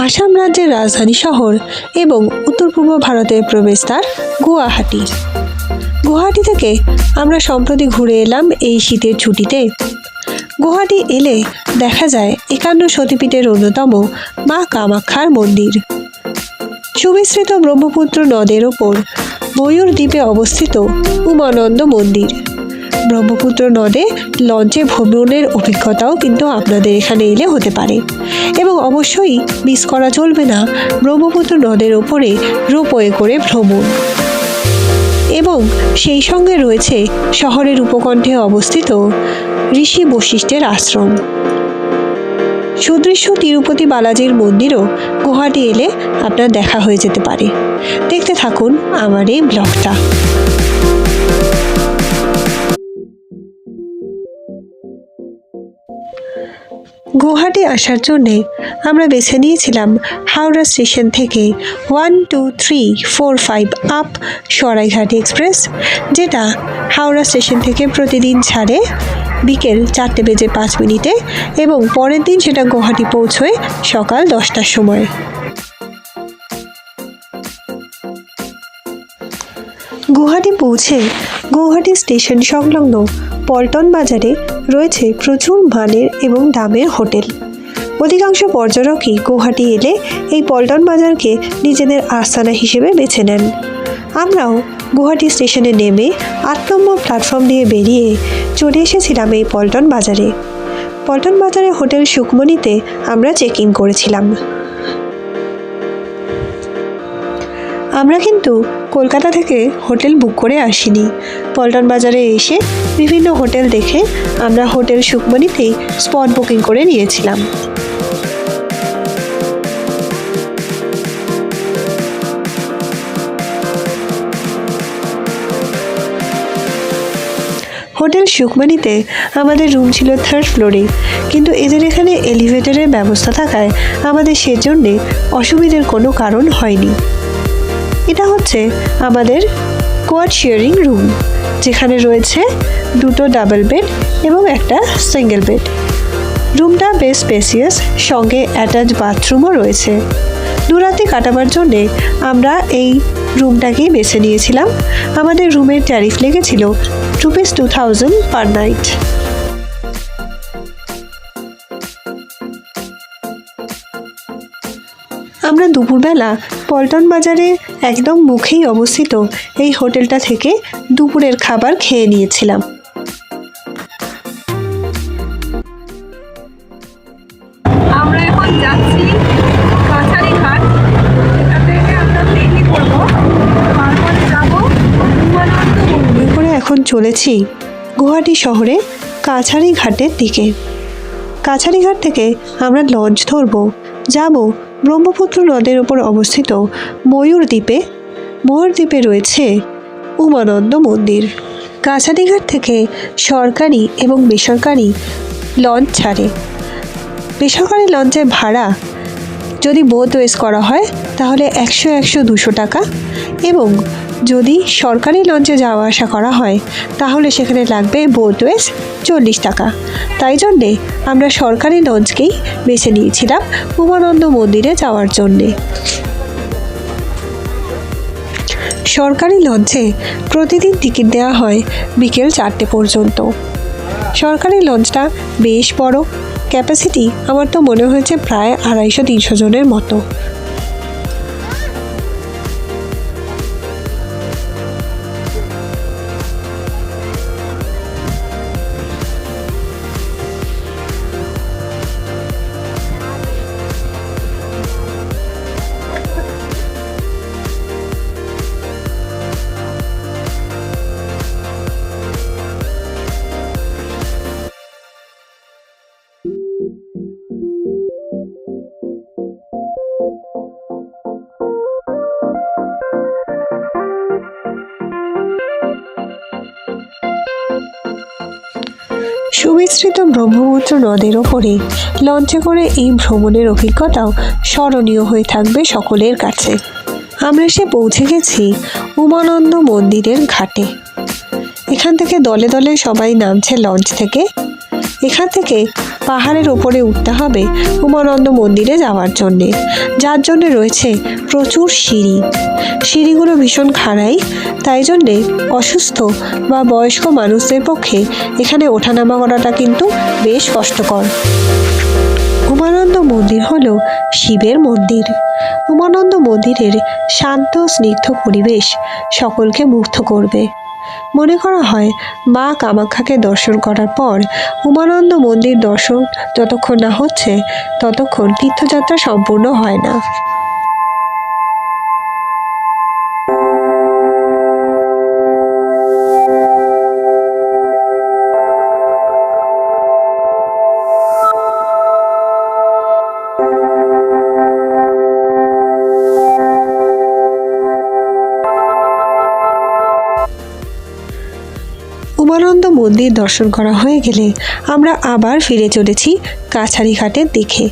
আসাম রাজ্যের রাজধানী শহর এবং উত্তর পূর্ব ভারতের প্রবেশদ্বার গুয়াহাটি। গুয়াহাটি থেকে আমরা সম্প্রতি ঘুরে এলাম এই শীতের ছুটিতে। গুয়াহাটি এলে দেখা যায় 51 সতীপীঠের অন্যতম মা কামাখ্যার মন্দির। সুবিস্তৃত ব্রহ্মপুত্র নদের ওপর ময়ূর দ্বীপে অবস্থিত উমানন্দ মন্দির। ব্রহ্মপুত্র নদে লঞ্চে ভ্রমণের অভিজ্ঞতাও কিন্তু আপনাদের এখানে এলে হতে পারে, এবং অবশ্যই মিস করা চলবে না ব্রহ্মপুত্র নদের ওপরে রোপওয়ে করে ভ্রমণ। এবং সেই সঙ্গে রয়েছে শহরের উপকণ্ঠে অবস্থিত ঋষি বশিষ্ঠের আশ্রম। সুদৃশ্য তিরুপতি বালাজির মন্দিরও গুয়াহাটি এলে আপনার দেখা হয়ে যেতে পারে। দেখতে থাকুন আমার এই ব্লগটা। গুয়াহাটি আসার জন্যে আমরা বেছে নিয়েছিলাম হাওড়া স্টেশন থেকে 1, 2, 3, 4, 5 আপ সরাইঘাট এক্সপ্রেস, যেটা হাওড়া স্টেশন থেকে প্রতিদিন ছাড়ে বিকেল 4:05 এবং পরের দিন সেটা গুয়াহাটি পৌঁছয় সকাল 10টার সময়। গুয়াহাটি পৌঁছে গুয়াহাটি স্টেশন সংলগ্ন পল্টন বাজারে রয়েছে প্রচুর মানের এবং দামের হোটেল। অধিকাংশ পর্যটকই গুয়াহাটি এলে এই পল্টন বাজারকে নিজেদের আস্তানা হিসেবে বেছে নেন। আমরাও গুয়াহাটি স্টেশনে নেমে 8 নম্বর প্ল্যাটফর্ম দিয়ে বেরিয়ে চলে এসেছিলাম এই পল্টন বাজারে। পল্টন বাজারে হোটেল সুকমণিতে আমরা চেক ইন করেছিলাম। আমরা কিন্তু কলকাতা থেকে হোটেল বুক করে আসিনি। পল্টন বাজারে এসে বিভিন্ন হোটেল দেখে আমরা হোটেল সুকমণিতেই স্পট বুকিং করে নিয়েছিলাম। হোটেল সুকমণিতে আমাদের রুম ছিল 3rd ফ্লোরে, কিন্তু এদের এখানে এলিভেটরের ব্যবস্থা থাকায় আমাদের সেজন্যে অসুবিধার কোনো কারণ হয়নি। এটা হচ্ছে আমাদের কোয়াড শেয়ারিং রুম, যেখানে রয়েছে 2টো ডাবল বেড এবং একটা সিঙ্গেল বেড। রুমটা বেশ স্পেসিয়াস, সঙ্গে অ্যাটাচ বাথরুমও রয়েছে। 2 রাতে কাটাবার জন্যে আমরা এই রুমটাকেই বেছে নিয়েছিলাম। আমাদের রুমের ট্যারিফ লেগেছিল ₹2000 পার নাইট। আমরা দুপুরবেলা পল্টন বাজারে একদম মুখেই অবস্থিত এই হোটেলটা থেকে দুপুরের খাবার খেয়ে নিয়েছিলাম। আমরা এখন যাচ্ছি কাছারিঘাট। এখান থেকে আমরা ট্রেনে করব, তারপরে যাব উমানন্দ মন্দির। করে এখন চলেছি গুয়াহাটি শহরে কাছারিঘাটের দিকে। কাছারিঘাট থেকে আমরা লঞ্চ ধরব, যাব ব্রহ্মপুত্র নদের ওপর অবস্থিত ময়ূর দ্বীপে। ময়ূর দ্বীপে রয়েছে উমানন্দ মন্দির। কাছারিঘাট থেকে সরকারি এবং বেসরকারি লঞ্চ ছাড়ে। বেসরকারি লঞ্চের ভাড়া যদি বোথ ওয়েজ করা হয় তাহলে 100-200 টাকা, এবং যদি সরকারি লঞ্চে যাওয়া আসা করা হয় তাহলে সেখানে লাগবে বোথ ওয়েজ 40 টাকা। তাই জন্যে আমরা সরকারি লঞ্চকেই বেছে নিয়েছিলাম উমানন্দ মন্দিরে যাওয়ার জন্যে। সরকারি লঞ্চে প্রতিদিন টিকিট দেওয়া হয় বিকেল 4টে পর্যন্ত। সরকারি লঞ্চটা বেশ বড়, ক্যাপাসিটি আমার তো মনে হয়েছে প্রায় 250-300 জনের মতো। সুবিস্তৃত ব্রহ্মপুত্র নদের ওপরে লঞ্চে করে এই ভ্রমণের অভিজ্ঞতাও স্মরণীয় হয়ে থাকবে সকলের কাছে। আমরা এসে পৌঁছে গেছি উমানন্দ মন্দিরের ঘাটে। এখান থেকে দলে দলে সবাই নামছে লঞ্চ থেকে। এখান থেকে পাহাড়ের ওপরে উঠতে হবে উমানন্দ মন্দিরে যাওয়ার জন্যে, যার জন্যে রয়েছে প্রচুর সিঁড়ি। সিঁড়িগুলো ভীষণ খাড়াই, তাই জন্যে অসুস্থ বা বয়স্ক মানুষদের পক্ষে এখানে ওঠানামা করাটা কিন্তু বেশ কষ্টকর। উমানন্দ মন্দির হলো শিবের মন্দির। উমানন্দ মন্দিরের শান্ত স্নিগ্ধ পরিবেশ সকলকে মুগ্ধ করবে। মনে করা হয় মা কামাখ্যাকে দর্শন করার পর উমানন্দ মন্দির দর্শন যতক্ষণ না হচ্ছে ততক্ষণ তীর্থযাত্রা সম্পূর্ণ হয় না। উমানন্দ মন্দির দর্শন করা হয়ে গেলে আমরা আবার ফিরে চলেছি কাছারি ঘাটের দিকে।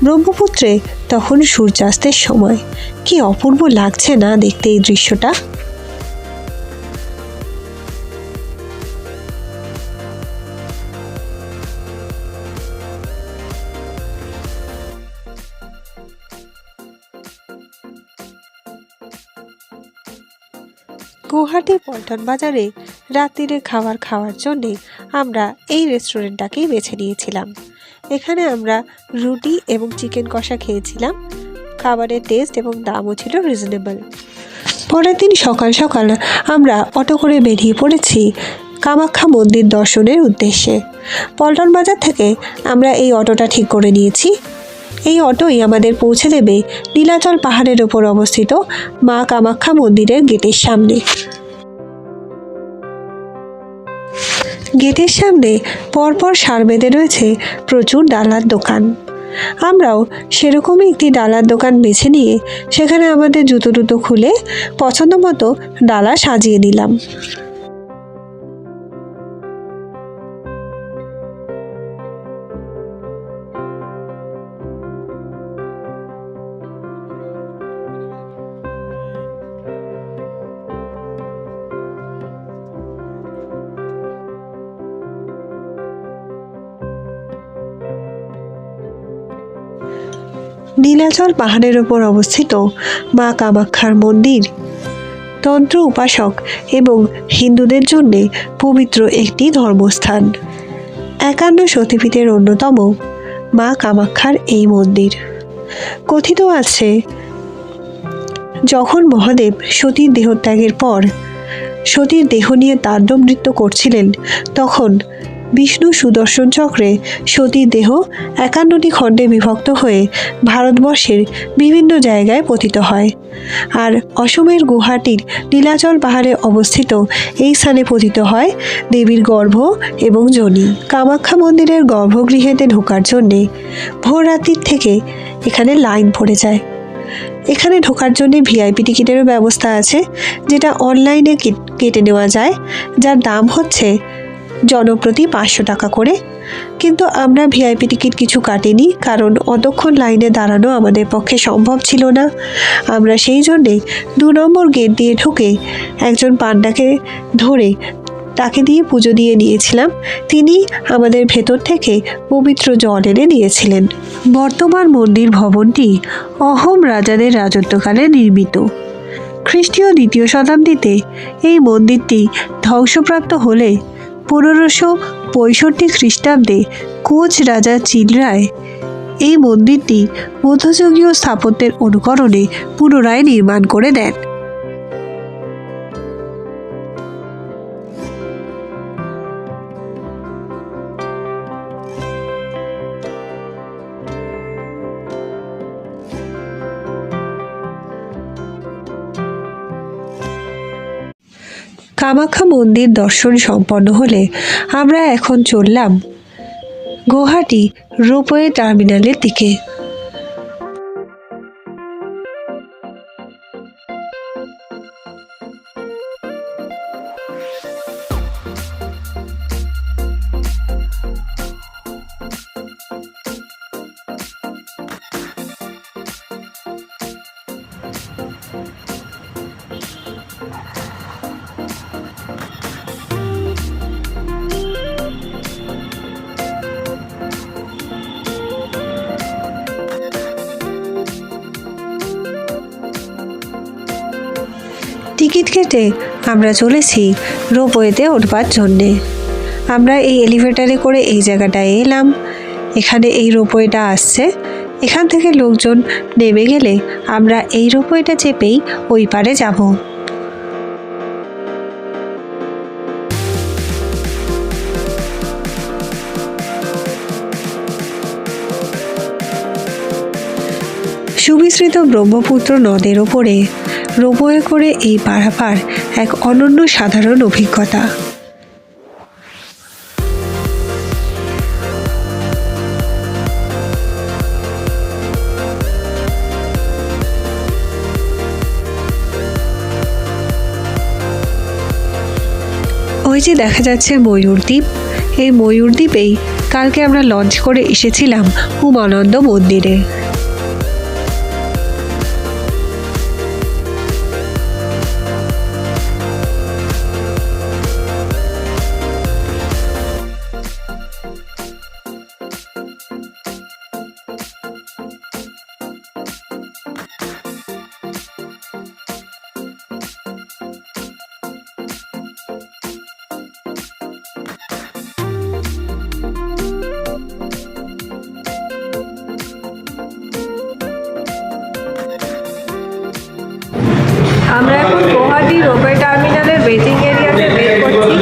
ব্রহ্মপুত্রে তখন সূর্যাস্তের সময়। কি অপূর্ব লাগছে না দেখতে এই দৃশ্যটা। গুয়াহাটি পল্টন বাজারে রাত্রিরে খাওয়ার জন্যে আমরা এই রেস্টুরেন্টটাকেই বেছে নিয়েছিলাম। এখানে আমরা রুটি এবং চিকেন কষা খেয়েছিলাম। খাবারের টেস্ট এবং দামও ছিল রিজনেবল। পরের দিন সকাল সকাল আমরা অটো করে বেরিয়ে পড়েছি কামাখ্যা মন্দির দর্শনের উদ্দেশ্যে। পল্টন বাজার থেকে আমরা এই অটোটা ঠিক করে নিয়েছি। এই অটোই আমাদের পৌঁছে দেবে নীলাচল পাহাড়ের ওপর অবস্থিত মা কামাখ্যা মন্দিরের গেটের সামনে। গেটের সামনে পরপর সার বেঁধে রয়েছে প্রচুর ডালার দোকান। আমরাও সেরকমই একটি ডালার দোকান বেছে নিয়ে সেখানে আমাদের জুতো খুলে পছন্দ মতো ডালা সাজিয়ে নিলাম। নীলাচল পাহাড়ের ওপর অবস্থিত মা কামাখ্যার মন্দির তন্ত্র উপাসক এবং হিন্দুদের জন্য পবিত্র একটি ধর্মস্থান। 51 শক্তিপীঠের অন্যতম মা কামাখ্যার এই মন্দির। কথিত আছে যখন মহাদেব সতীর দেহত্যাগের পর সতীর দেহ নিয়ে তাণ্ডব নৃত্য করছিলেন, তখন বিষ্ণু সুদর্শন চক্রে সতীর দেহ 51টি খণ্ডে বিভক্ত হয়ে ভারতবর্ষের বিভিন্ন জায়গায় পতিত হয়। আর অসমের গুয়াহাটির নীলাচল পাহাড়ে অবস্থিত এই স্থানে পতিত হয় দেবীর গর্ভ এবং যোনি। কামাখ্যা মন্দিরের গর্ভগৃহেতে ঢোকার জন্যে ভোর রাত্রির থেকে এখানে লাইন পড়ে যায়। এখানে ঢোকার জন্য ভিআইপি টিকিটেরও ব্যবস্থা আছে, যেটা অনলাইনে কেটে নেওয়া যায়, যার দাম হচ্ছে জনপ্রতি 500 টাকা করে। কিন্তু আমরা ভিআইপি টিকিট কিছু কাটিনি, কারণ অতক্ষণ লাইনে দাঁড়ানো আমাদের পক্ষে সম্ভব ছিল না। আমরা সেই জন্যে 2 নম্বর গেট দিয়ে ঢুকে একজন পান্ডাকে ধরে তাকে দিয়ে পুজো দিয়ে নিয়েছিলাম। তিনি আমাদের ভেতর থেকে পবিত্র জল এনে দিয়েছিলেন। বর্তমান মন্দির ভবনটি অহোম রাজাদের রাজত্বকালে নির্মিত। খ্রিস্টীয় 2য় শতাব্দীতে এই মন্দিরটি ধ্বংসপ্রাপ্ত হলে 1565 খ্রিস্টাব্দে কোচ রাজা চিলরায় এই মন্দিরটি মধ্যযুগীয় স্থাপত্যের অনুকরণে পুনরায় নির্মাণ করে দেন। কামাখ্যা মন্দির দর্শন সম্পন্ন হলে আমরা এখন চললাম গুয়াহাটি রোপওয়ে টার্মিনালের দিকে। টিকিট কেটে আমরা চলেছি রোপওয়েতে উঠবার জন্যে। আমরা এই এলিভেটারে করে এই জায়গাটায় এলাম। এখানে এই রোপওয়েটা আসছে। এখান থেকে লোকজন নেমে গেলে আমরা এই রোপওয়েটা চেপেই ওই পারে যাব। সুবিস্তৃত ব্রহ্মপুত্র নদের ওপরে রোপওয়ে করে এই পারাপার এক অনন্য সাধারণ অভিজ্ঞতা। ওই যে দেখা যাচ্ছে ময়ূরদ্বীপ। এই ময়ূরদ্বীপেই কালকে আমরা লঞ্চ করে এসেছিলাম উমানন্দ মন্দিরে। আমরা এখন গুয়াহাটি রোপওয়ে টার্মিনালের ওয়েটিং এরিয়াতে ওয়েট করছি।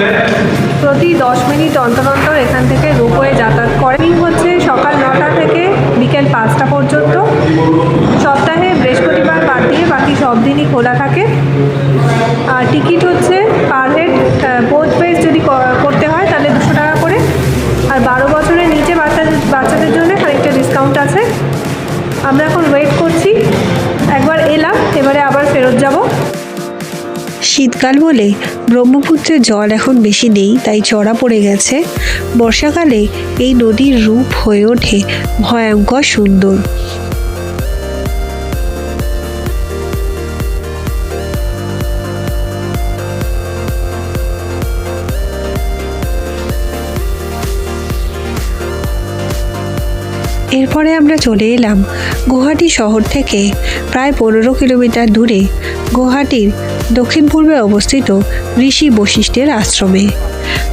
প্রতি 10 মিনিট অন্তর অন্তর এখান থেকে রোপওয়ে যাতায়াত করে। হচ্ছে সকাল 9টা থেকে বিকেল 5টা পর্যন্ত। সপ্তাহে বৃহস্পতিবার বাদ দিয়ে বাকি সব দিনই খোলা থাকে। আর টিকিট হচ্ছে পার হেড বোথ ওয়েজ যদি করতে হয় তাহলে 200 টাকা করে। আর 12 বছরের নিচে বাচ্চাদের জন্য খানিকটা ডিসকাউন্ট আছে। আমরা এখন ওয়েট করছি। একবার এলাম, এবারে আবার ফেরত যাব। শীতকাল বলে ব্রহ্মপুত্রের জল এখন বেশি নেই, তাই চড়া পড়ে গেছে। বর্ষাকালে এই নদীর রূপ হয়ে ওঠে ভয়ঙ্কর সুন্দর। এরপরে আমরা চলে এলাম গুয়াহাটি শহর থেকে প্রায় 15 কিলোমিটার দূরে গুয়াহাটির দক্ষিণ পূর্বে অবস্থিত ঋষি বশিষ্ঠের আশ্রমে।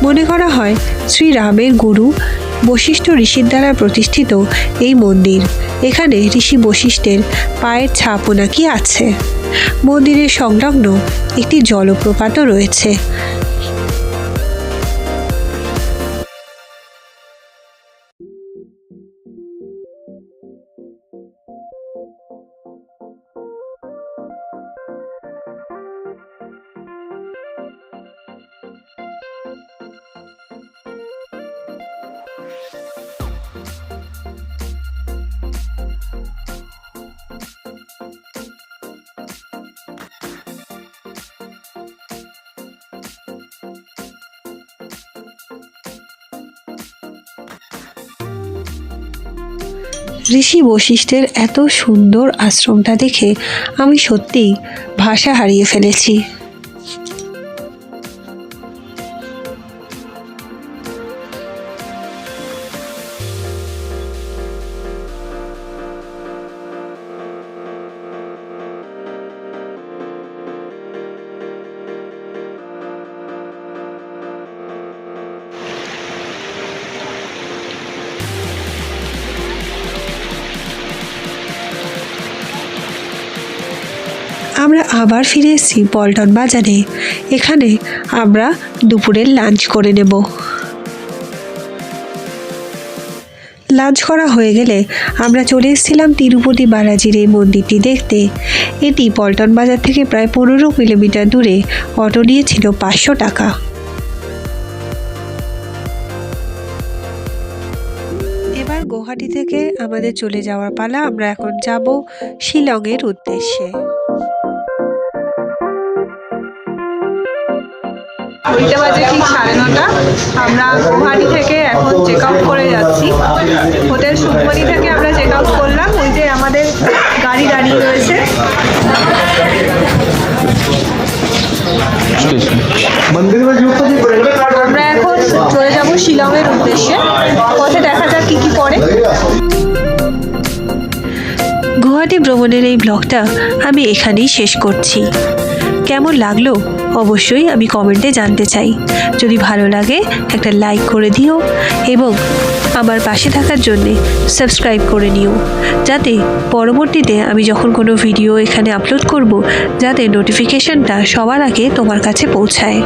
মনে করা হয় শ্রীরামের গুরু বশিষ্ঠ ঋষির দ্বারা প্রতিষ্ঠিত এই মন্দির। এখানে ঋষি বশিষ্ঠের পায়ের ছাপও নাকি আছে। মন্দিরের সংলগ্ন একটি জলপ্রপাতও রয়েছে। ঋষি বশিষ্ঠের এত সুন্দর আশ্রমটা দেখে আমি সত্যিই ভাষা হারিয়ে ফেলেছি। আমরা আবার ফিরে এসেছি পল্টন বাজারে। এখানে আমরা দুপুরের লাঞ্চ করে নেব। লাঞ্চ করা হয়ে গেলে আমরা চলে এসেছিলাম তিরুপতি বালাজির এই মন্দিরটি দেখতে। এটি পল্টন বাজার থেকে প্রায় 15 কিলোমিটার দূরে। অটো নিয়েছিল 500 টাকা। এবার গুয়াহাটি থেকে আমাদের চলে যাওয়ার পালা। আমরা এখন যাব শিলংয়ের উদ্দেশ্যে। ঘড়িতে বাজে ঠিক 9:30। আমরা গুয়াহাটি থেকে এখন চেক আউট করে যাচ্ছি। হোটেল সুখমণি থেকে আমরা চেক আউট করলাম। ওই যে আমাদের গাড়ি দাঁড়িয়ে রয়েছে। আমরা এখন চলে যাব শিলংয়ের উদ্দেশ্যে। পথে দেখা যাক কি কি পড়ে। গুয়াহাটি ভ্রমণের এই ব্লগটা আমি এখানেই শেষ করছি। কেমন লাগলো অবশ্যই আমি কমেন্টে জানতে চাই। যদি ভালো লাগে একটা লাইক করে দিও এবং আমার পাশে থাকার জন্যে সাবস্ক্রাইব করে নিও, যাতে পরবর্তীতে আমি যখন কোনো ভিডিও এখানে আপলোড করব যাতে নোটিফিকেশনটা সবার আগে তোমার কাছে পৌঁছায়।